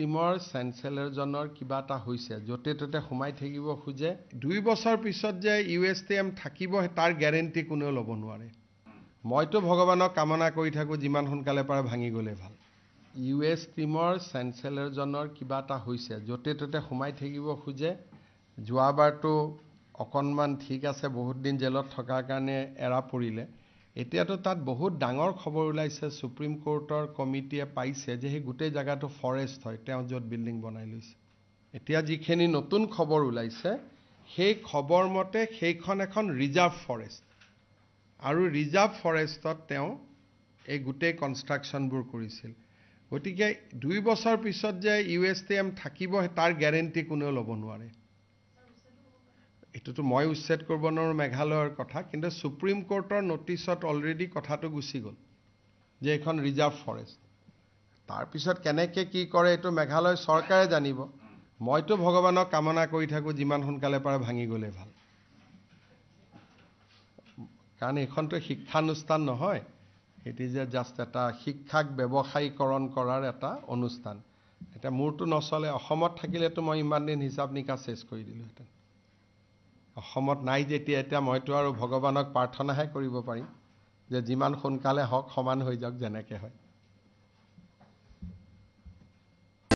টিমৰ চেঞ্চেলৰজনৰ কিবা এটা হৈছে য'তে ত'তে সোমাই থাকিব খোজে 2 বছৰ পিছত যে USTM থাকিব তাৰ গ্যাৰেণ্টি কোনেও ল'ব নোৱাৰে মইতো ভগৱানক কামনা কৰি থাকো যিমান সোনকালে পাৰে ভাঙি গলে ভাল USTMৰ চেঞ্চেলৰজনৰ কিবা এটা হৈছে য'তে ত'তে সোমাই থাকিব খোজে যোৱাবাৰটো অকনমান ঠিক আছে বহুত দিন জেলত থকাৰ কাৰণে এৰা পৰিলে এতিয়াতো তাত বহুত ডাঙৰ খবৰ ওলাইছে সুপ্ৰিম কোৰ্টৰ কমিটিয়ে পাইছে যে সেই গোটেই জায়গাটো ফৰেষ্ট হয় তেওঁ য'ত বিল্ডিং বনাই লৈছে এতিয়া যিখিনি নতুন খবৰ ওলাইছে সেই খবৰ মতে সেইখন এখন ৰিজাৰ্ভ ফৰেষ্ট আৰু ৰিজাৰ্ভ ফৰেষ্টত তেওঁ এই গোটেই কনষ্ট্ৰাকচনবোৰ কৰিছিল গতিকে 2 বছৰ পিছত যে USTM থাকিব তাৰ গ্যাৰেণ্টি কোনেও ল'ব নোৱাৰে এটোতো মই উচ্ছেদ কৰিব নোৱাৰো মেঘালয়ৰ কথা কিন্তু সুপ্ৰিম কোৰ্টৰ নোটিছত অলৰেডি কথাটো গুছি গল যে এখন ৰিজাৰ্ভ ফৰেষ্ট তাৰ পিছত কেনেকৈ কি কৰে এটো মেঘালয় চৰকাৰে জানিব মইতো ভগৱানক কামনা কৰি থাকো যিমান সোনকালে পাৰে ভাঙি গলে ভাল কাৰণ এখনটো শিক্ষানুষ্ঠান নহয় এটি যে জাস্ট এটা শিক্ষাক ব্যৱসায়ীকৰণ কৰাৰ এটা অনুষ্ঠান এটা মূৰটো নচলে অসমত থাকিলেতো মই ইমান দিন হিচাপ নিকাচ শেষ কৰি দিলোহেঁতেন অসমত নাই যেতিয়া এতিয়া মইতো আৰু ভগৱানক প্ৰাৰ্থনাহে কৰিব পাৰিম যে যিমান সোনকালে হওক সমান হৈ যাওক যেনেকৈ হয়